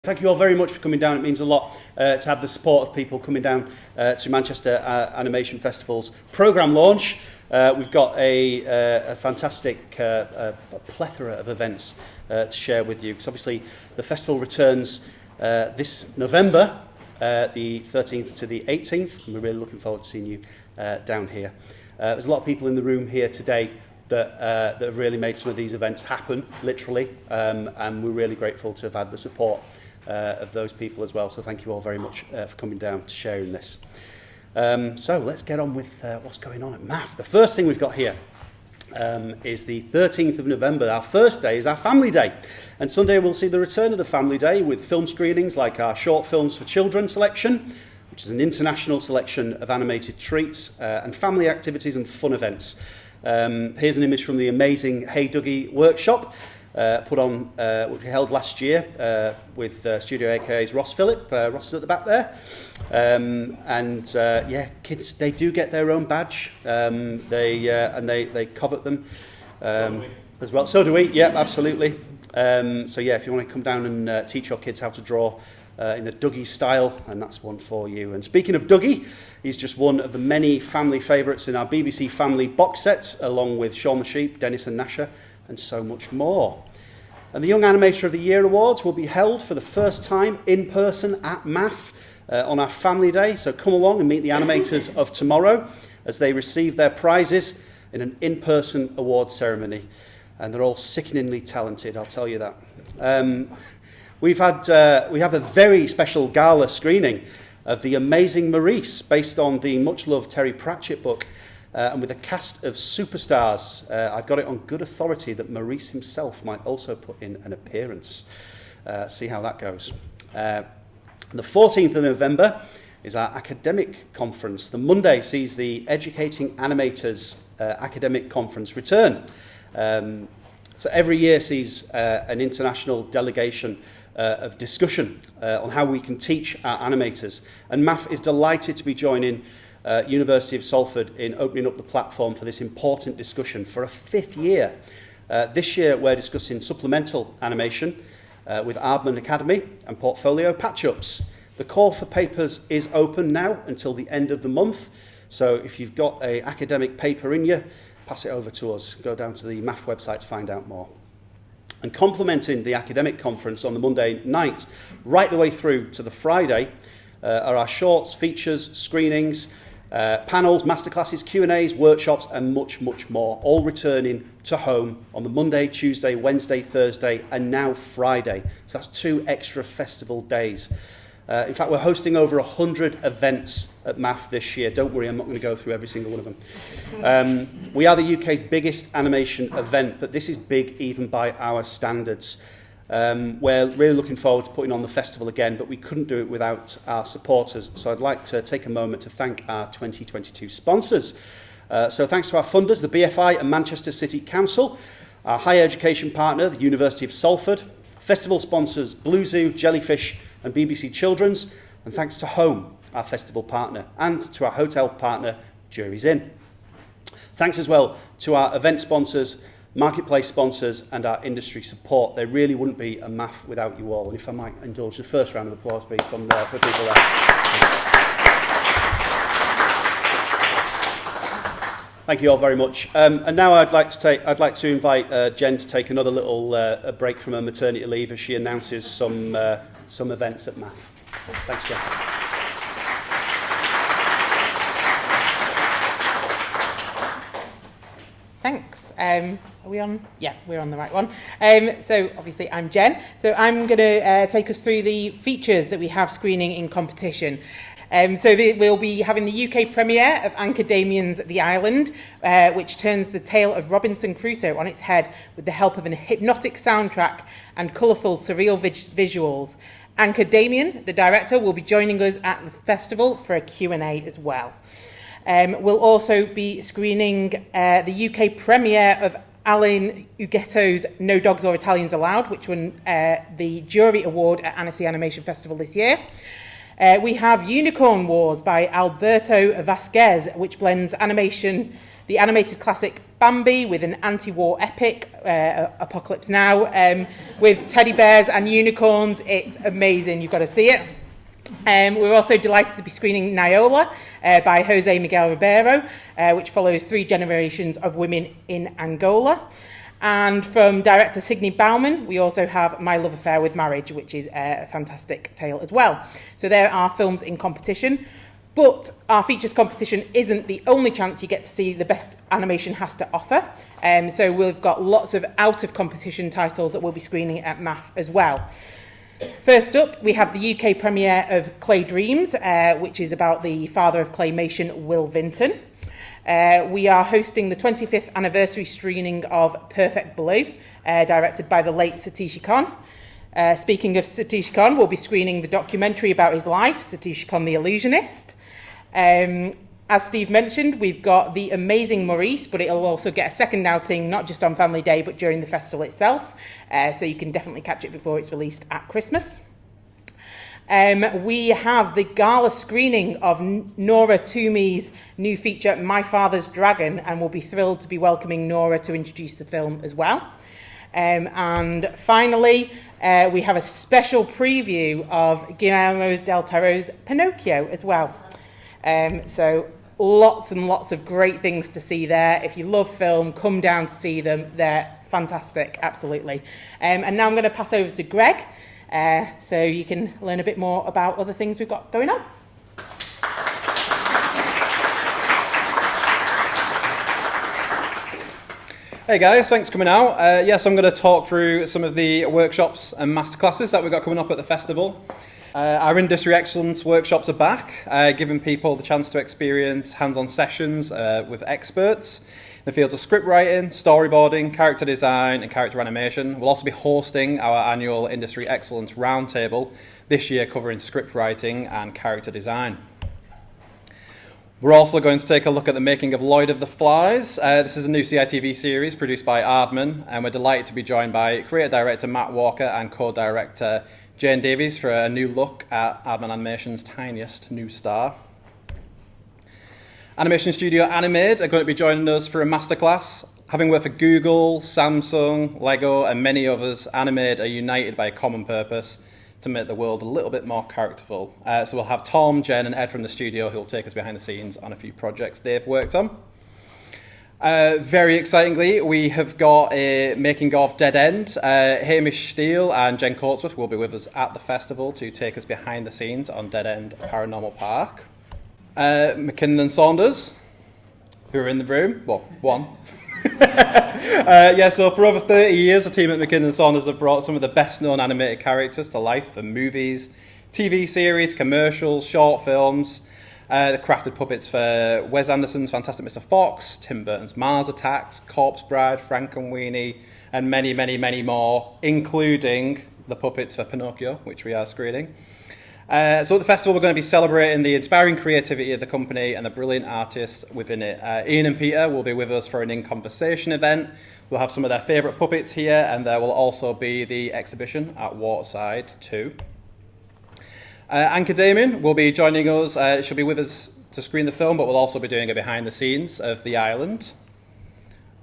thank you all very much for coming down. It means a lot to have the support of people coming down to Manchester Animation Festival's programme launch. We've got a fantastic plethora of events to share with you, because obviously the festival returns this November, the 13th to the 18th, and we're really looking forward to seeing you down here. There's a lot of people in the room here today that have really made some of these events happen, literally, and we're really grateful to have had the support of those people as well. So thank you all very much for coming down to sharing this. So let's get on with what's going on at MAF. The first thing we've got here is the 13th of November. Our first day is our Family Day, and Sunday we'll see the return of the Family Day with film screenings like our Short Films for Children selection, which is an international selection of animated treats, and family activities and fun events. Here's an image from the amazing Hey Dougie workshop put on, which we held last year with Studio AKA's Ross Phillip. Ross is at the back there. Yeah, kids, they do get their own badge. They covet them as well. So do we, yeah, absolutely. So yeah, if you want to come down and teach your kids how to draw in the Dougie style, and that's one for you. And speaking of Dougie, he's just one of the many family favourites in our BBC Family box set, along with Shaun the Sheep, Dennis and Nasha, and so much more. And the Young Animator of the Year Awards will be held for the first time in person at MAF on our Family Day. So come along and meet the animators of tomorrow as they receive their prizes in an in-person award ceremony. And they're all sickeningly talented, I'll tell you that. We have a very special gala screening of The Amazing Maurice, based on the much-loved Terry Pratchett book, and with a cast of superstars. I've got it on good authority that Maurice himself might also put in an appearance. See how that goes. The 14th of November is our academic conference. The Monday sees the Educating Animators Academic Conference return. So every year sees an international delegation of discussion on how we can teach our animators. And MAF is delighted to be joining University of Salford in opening up the platform for this important discussion for a 5th year. This year we're discussing supplemental animation with Aardman Academy and portfolio patch-ups. The call for papers is open now until the end of the month. So if you've got an academic paper in you, pass it over to us. Go down to the MAF website to find out more. And complementing the academic conference on the Monday night, right the way through to the Friday, are our shorts, features, screenings, panels, masterclasses, Q&As, workshops, and much, much more, all returning to home on the Monday, Tuesday, Wednesday, Thursday, and now Friday. So that's 2 extra festival days. In fact, we're hosting over 100 events at MAF this year. Don't worry, I'm not going to go through every single one of them. We are the UK's biggest animation event, but this is big even by our standards. We're really looking forward to putting on the festival again, but we couldn't do it without our supporters. So I'd like to take a moment to thank our 2022 sponsors. So thanks to our funders, the BFI and Manchester City Council, our higher education partner, the University of Salford, festival sponsors Blue Zoo, Jellyfish and BBC Children's, and thanks to Home, our festival partner, and to our hotel partner, Jury's Inn. Thanks as well to our event sponsors, marketplace sponsors, and our industry support. There really wouldn't be a MAF without you all. And if I might indulge the first round of applause, please, from the people there. Thank you all very much. And now I'd like to invite Jen to take another little a break from her maternity leave as she announces some events at MAF. Thanks, Jen. Thanks. Are we on? Yeah, we're on the right one. So obviously I'm Jen. So I'm going to take us through the features that we have screening in competition. We'll be having the UK premiere of Anchor Damien's The Island, which turns the tale of Robinson Crusoe on its head with the help of a hypnotic soundtrack and colourful, surreal visuals. Anchor Damien, the director, will be joining us at the festival for a Q&A as well. We'll also be screening the UK premiere of Alain Huguetto's No Dogs or Italians Allowed, which won the Jury Award at Annecy Animation Festival this year. We have Unicorn Wars by Alberto Vasquez, which blends animation, the animated classic Bambi with an anti-war epic, Apocalypse Now, with teddy bears and unicorns. It's amazing. You've got to see it. We're also delighted to be screening Niola by Jose Miguel Ribeiro, which follows 3 generations of women in Angola. And from director Signe Bauman, we also have My Love Affair with Marriage, which is a fantastic tale as well. So there are films in competition. But our features competition isn't the only chance you get to see the best animation has to offer. So we've got lots of out-of-competition titles that we'll be screening at MAF as well. First up, we have the UK premiere of Clay Dreams, which is about the father of claymation, Will Vinton. We are hosting the 25th anniversary screening of Perfect Blue, directed by the late Satish Khan. Speaking of Satish Khan, we'll be screening the documentary about his life, Satish Khan the Illusionist. As Steve mentioned, we've got the amazing Maurice, but it'll also get a second outing, not just on Family Day, but during the festival itself. So you can definitely catch it before it's released at Christmas. We have the gala screening of Nora Toomey's new feature, My Father's Dragon, and we'll be thrilled to be welcoming Nora to introduce the film as well. And finally, we have a special preview of Guillermo del Toro's Pinocchio as well. So lots and lots of great things to see there. If you love film, come down to see them. They're fantastic, absolutely. And now I'm going to pass over to Greg, so you can learn a bit more about other things we've got going on. Hey guys, thanks for coming out. Yes, I'm going to talk through some of the workshops and masterclasses that we've got coming up at the festival. Our Industry Excellence workshops are back, giving people the chance to experience hands-on sessions with experts in the fields of script writing, storyboarding, character design and character animation. We'll also be hosting our annual Industry Excellence Roundtable this year, covering script writing and character design. We're also going to take a look at the making of Lord of the Flies. This is a new CITV series produced by Aardman, and we're delighted to be joined by creator-director Matt Walker and co-director Jane Davies for a new look at Aardman Animation's tiniest new star. Animation studio ANIMADE are going to be joining us for a masterclass. Having worked for Google, Samsung, Lego and many others, ANIMADE are united by a common purpose to make the world a little bit more characterful. So we'll have Tom, Jen and Ed from the studio who will take us behind the scenes on a few projects they've worked on. Very excitingly, we have got a making of Dead End. Hamish Steele and Jen Coatsworth will be with us at the festival to take us behind the scenes on Dead End Paranormal Park. MACKINNON and Saunders, who are in the room, well, one. So for over 30 years, the team at MACKINNON and Saunders have brought some of the best known animated characters to life for movies, TV series, commercials, short films. They crafted puppets for Wes Anderson's Fantastic Mr. Fox, Tim Burton's Mars Attacks, Corpse Bride, Frankenweenie, and many, many, many more, including the puppets for Pinocchio, which we are screening. So at the festival, we're going to be celebrating the inspiring creativity of the company and the brilliant artists within it. Ian and Peter will be with us for an In Conversation event. We'll have some of their favourite puppets here, and there will also be the exhibition at Waterside too. Anka Damien will be joining us. She'll be with us to screen the film, but we'll also be doing a behind the scenes of The Island.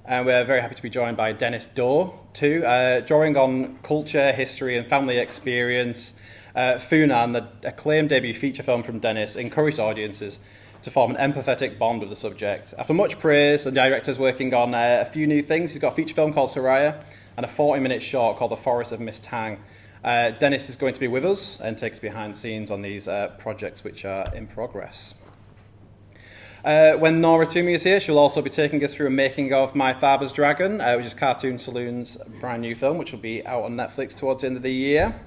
And we're very happy to be joined by Dennis Doe too, drawing on culture, history and family experience. Funan, the acclaimed debut feature film from Dennis, encouraged audiences to form an empathetic bond with the subject. After much praise, the director's working on a few new things. He's got a feature film called Soraya and a 40-minute short called The Forest of Miss Tang. Dennis is going to be with us and take us behind the scenes on these projects which are in progress. When Nora Toomey is here, she'll also be taking us through a making of My Father's Dragon, which is Cartoon Saloon's brand new film, which will be out on Netflix towards the end of the year.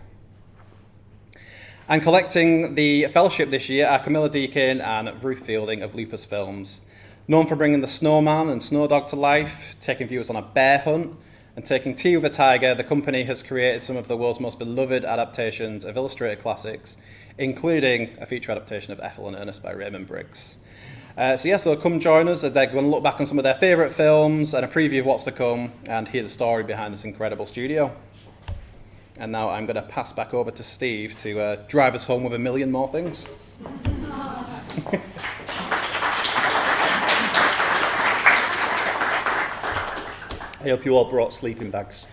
And collecting the fellowship this year are Camilla Deakin and Ruth Fielding of Lupus Films. Known for bringing the Snowman and Snow Dog to life, taking viewers on a bear hunt, and taking tea with a tiger, the company has created some of the world's most beloved adaptations of illustrated classics, including a feature adaptation of Ethel and Ernest by Raymond Briggs. So come join us. They're going to look back on some of their favourite films and a preview of what's to come and hear the story behind this incredible studio. And now I'm going to pass back over to Steve to drive us home with a million more things. I hope you all brought sleeping bags.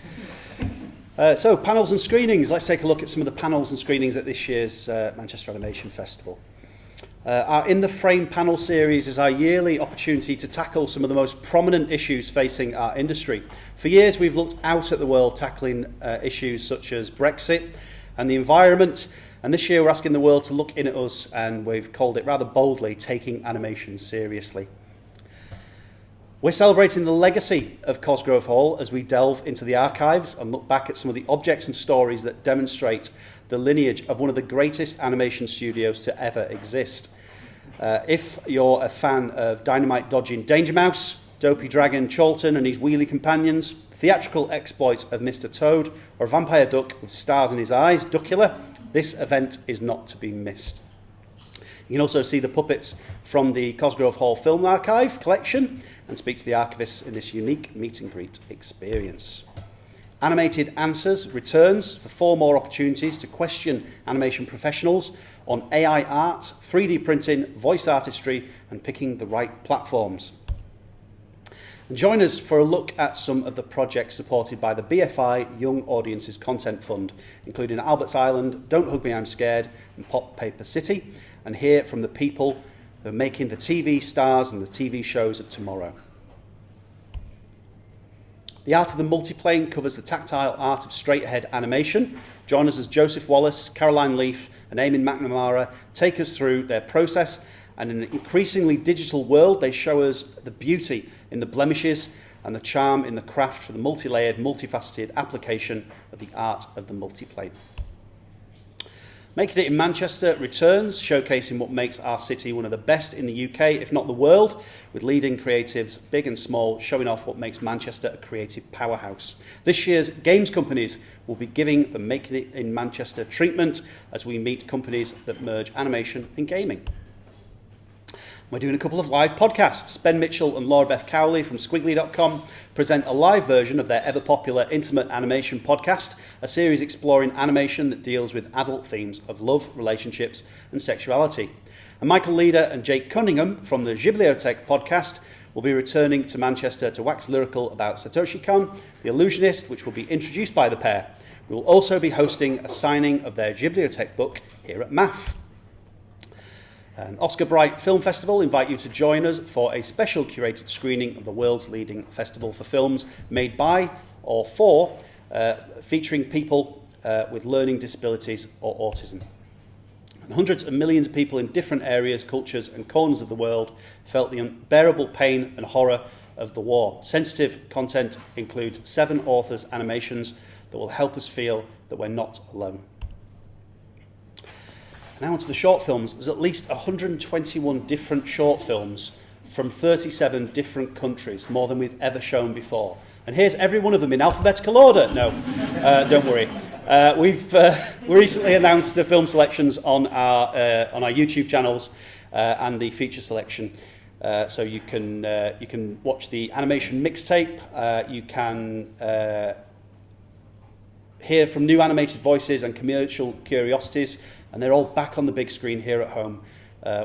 So, panels and screenings. Let's take a look at some of the panels and screenings at this year's Manchester Animation Festival. Our In the Frame panel series is our yearly opportunity to tackle some of the most prominent issues facing our industry. For years, we've looked out at the world tackling issues such as Brexit and the environment. And this year, we're asking the world to look in at us, and we've called it rather boldly, Taking Animation Seriously. We're celebrating the legacy of Cosgrove Hall as we delve into the archives and look back at some of the objects and stories that demonstrate the lineage of one of the greatest animation studios to ever exist. If you're a fan of dynamite-dodging Danger Mouse, Dopey Dragon Charlton and his wheelie companions, theatrical exploits of Mr. Toad, or a vampire duck with stars in his eyes, Duckula, this event is not to be missed. You can also see the puppets from the Cosgrove Hall Film Archive collection and speak to the archivists in this unique meet and greet experience. Animated Answers returns for 4 more opportunities to question animation professionals on AI art, 3D printing, voice artistry, and picking the right platforms. And join us for a look at some of the projects supported by the BFI Young Audiences Content Fund, including Albert's Island, Don't Hug Me, I'm Scared, and Pop Paper City, and hear from the people who are making the TV stars and the TV shows of tomorrow. The Art of the Multiplane covers the tactile art of straight-ahead animation. Join us as Joseph Wallace, Caroline Leaf, and Eamon McNamara take us through their process, and in an increasingly digital world, they show us the beauty in the blemishes and the charm in the craft for the multi-layered, multifaceted application of the art of the multiplane. Making It in Manchester returns, showcasing what makes our city one of the best in the UK, if not the world, with leading creatives, big and small, showing off what makes Manchester a creative powerhouse. This year's games companies will be giving the Making It in Manchester treatment as we meet companies that merge animation and gaming. We're doing a couple of live podcasts. Ben Mitchell and Laura Beth Cowley from Squiggly.com present a live version of their ever-popular Intimate Animation podcast, a series exploring animation that deals with adult themes of love, relationships, and sexuality. And Michael Leader and Jake Cunningham from the Ghibliotheque podcast will be returning to Manchester to wax lyrical about Satoshi Kon, the illusionist, which will be introduced by the pair. We will also be hosting a signing of their Ghibliotheque book here at MAF. And Oscar Bright Film Festival invite you to join us for a special curated screening of the world's leading festival for films made by or for featuring people with learning disabilities or autism. And hundreds of millions of people in different areas, cultures and corners of the world felt the unbearable pain and horror of the war. Sensitive content includes 7 authors' animations that will help us feel that we're not alone. Now onto the short films. There's at least 121 different short films from 37 different countries, more than we've ever shown before. And here's every one of them in alphabetical order. No, don't worry. We've recently announced the film selections on our YouTube channels and the feature selection. So you can watch the animation mixtape. You can hear from new animated voices and commercial curiosities, and they're all back on the big screen here at home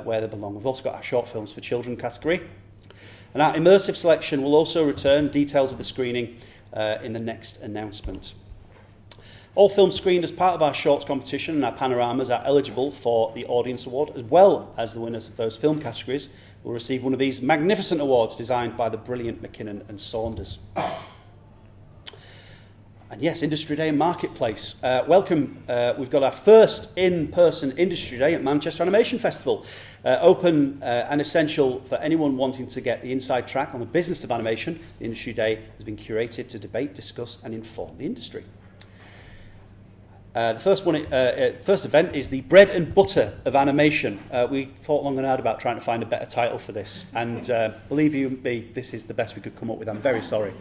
where they belong. We've also got our short films for children category. And our immersive selection will also return, details of the screening in the next announcement. All films screened as part of our shorts competition and our panoramas are eligible for the Audience Award, as well as the winners of those film categories will receive one of these magnificent awards designed by the brilliant MACKINNON and Saunders. And yes, Industry Day and Marketplace. Welcome. We've got our first in-person Industry Day at Manchester Animation Festival. Open and essential for anyone wanting to get the inside track on the business of animation. The Industry Day has been curated to debate, discuss and inform the industry. The first event is the bread and butter of animation. We thought long and hard about trying to find a better title for this, and believe you me, this is the best we could come up with. I'm very sorry.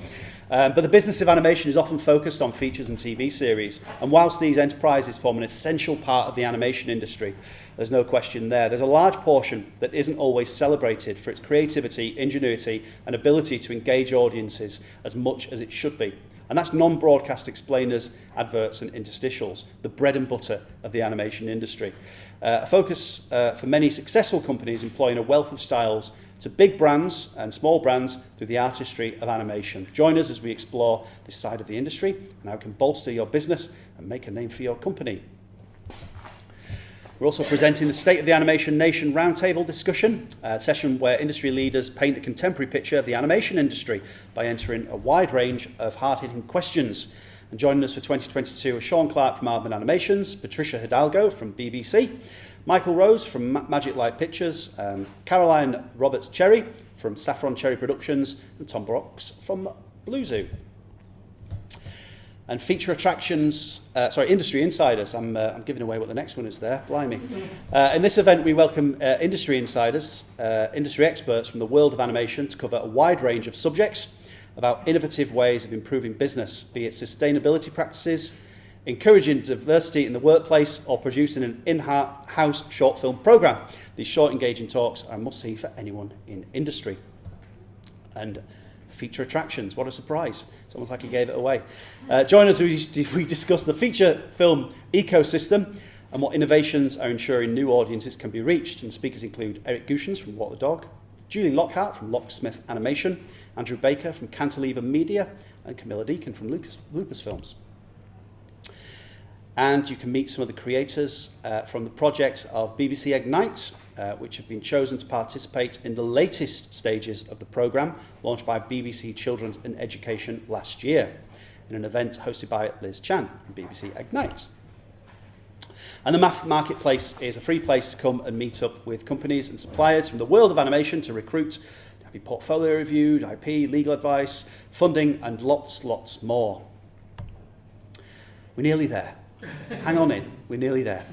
But the business of animation is often focused on features and TV series, and whilst these enterprises form an essential part of the animation industry, there's no question there. There's a large portion that isn't always celebrated for its creativity, ingenuity, and ability to engage audiences as much as it should be. And that's non-broadcast explainers, adverts and interstitials, the bread and butter of the animation industry. A focus for many successful companies employing a wealth of styles to big brands and small brands through the artistry of animation. Join us as we explore this side of the industry and how it can bolster your business and make a name for your company. We're also presenting the State of the Animation Nation Roundtable discussion, a session where industry leaders paint a contemporary picture of the animation industry by answering a wide range of hard-hitting questions. And joining us for 2022 are Sean Clark from Aardman Animations, Patricia Hidalgo from BBC, Michael Rose from Magic Light Pictures, Caroline Roberts-Cherry from Saffron Cherry Productions, and Tom Brooks from Blue Zoo. And feature attractions, industry insiders. I'm giving away what the next one is there, blimey. In this event, we welcome industry insiders, industry experts from the world of animation to cover a wide range of subjects about innovative ways of improving business, be it sustainability practices, encouraging diversity in the workplace, or producing an in-house short film programme. These short, engaging talks are a must-see for anyone in industry. And feature attractions, what a surprise. It's almost like he gave it away. Join us as we discuss the feature film ecosystem and what innovations are ensuring new audiences can be reached. And speakers include Eric Gooshens from Walk the Dog, Julian Lockhart from Locksmith Animation, Andrew Baker from Cantilever Media, and Camilla Deacon from Lucasfilms. And you can meet some of the creators from the projects of BBC Ignite, which have been chosen to participate in the latest stages of the programme, launched by BBC Children's and Education last year, in an event hosted by Liz Chan from BBC Ignite. And the MAF Marketplace is a free place to come and meet up with companies and suppliers from the world of animation to recruit, have portfolio review, IP, legal advice, funding, and lots more. We're nearly there. Hang on in, we're nearly there.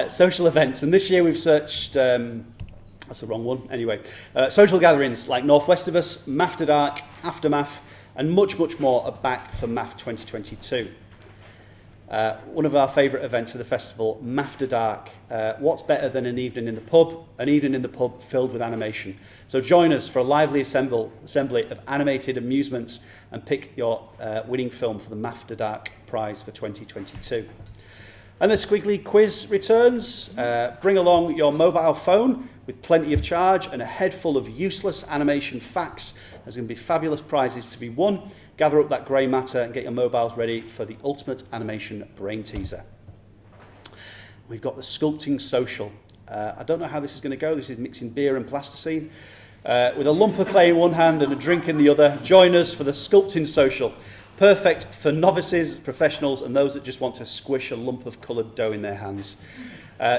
Social events, and this year we've searched, that's the wrong one, anyway. Social gatherings like Northwest of Us, MAF Dark, Aftermath, and much more are back for MAF 2022. One of our favourite events of the festival, MAF Dark. What's better than an evening in the pub filled with animation? So join us for a lively assembly of animated amusements and pick your winning film for the MAF Dark prize for 2022. And the Squiggly Quiz returns. Bring along your mobile phone with plenty of charge and a head full of useless animation facts. There's going to be fabulous prizes to be won. Gather up that grey matter and get your mobiles ready for the ultimate animation brain teaser. We've got the Sculpting Social. I don't know how this is going to go. This is mixing beer and plasticine. With a lump of clay in one hand and a drink in the other, join us for the Sculpting Social. Perfect for novices, professionals, and those that just want to squish a lump of coloured dough in their hands.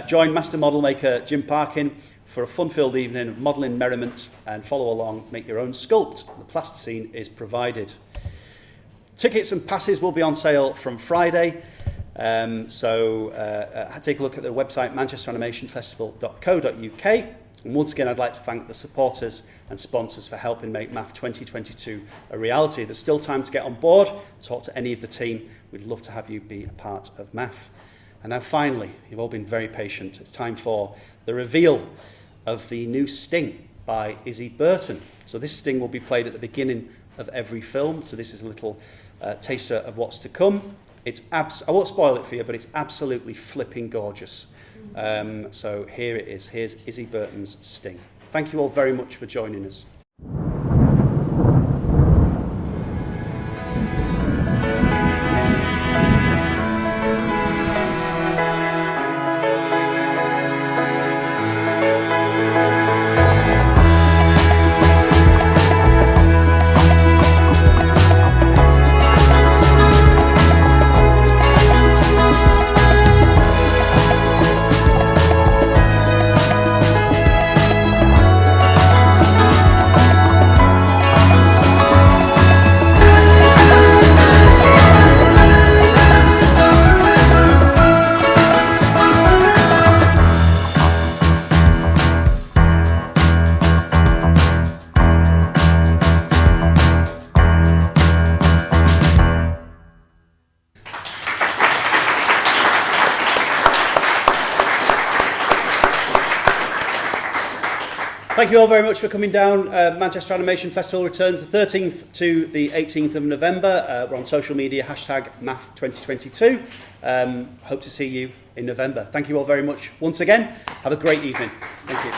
Join master model maker Jim Parkin for a fun-filled evening of modelling merriment, and follow along, make your own sculpt. The plasticine is provided. Tickets and passes will be on sale from Friday, so take a look at the website manchesteranimationfestival.co.uk. And once again, I'd like to thank the supporters and sponsors for helping make MAF 2022 a reality. There's still time to get on board, talk to any of the team. We'd love to have you be a part of MAF. And now finally, you've all been very patient. It's time for the reveal of the new sting by Izzy Burton. So this sting will be played at the beginning of every film. So this is a little taster of what's to come. I won't spoil it for you, but it's absolutely flipping gorgeous. So here it is. Here's Izzy Burton's sting. Thank you all very much for joining us. Thank you all very much for coming down. Manchester Animation Festival returns the 13th to the 18th of November. We're on social media, hashtag MAF2022. Hope to see you in November. Thank you all very much once again. Have a great evening. Thank you.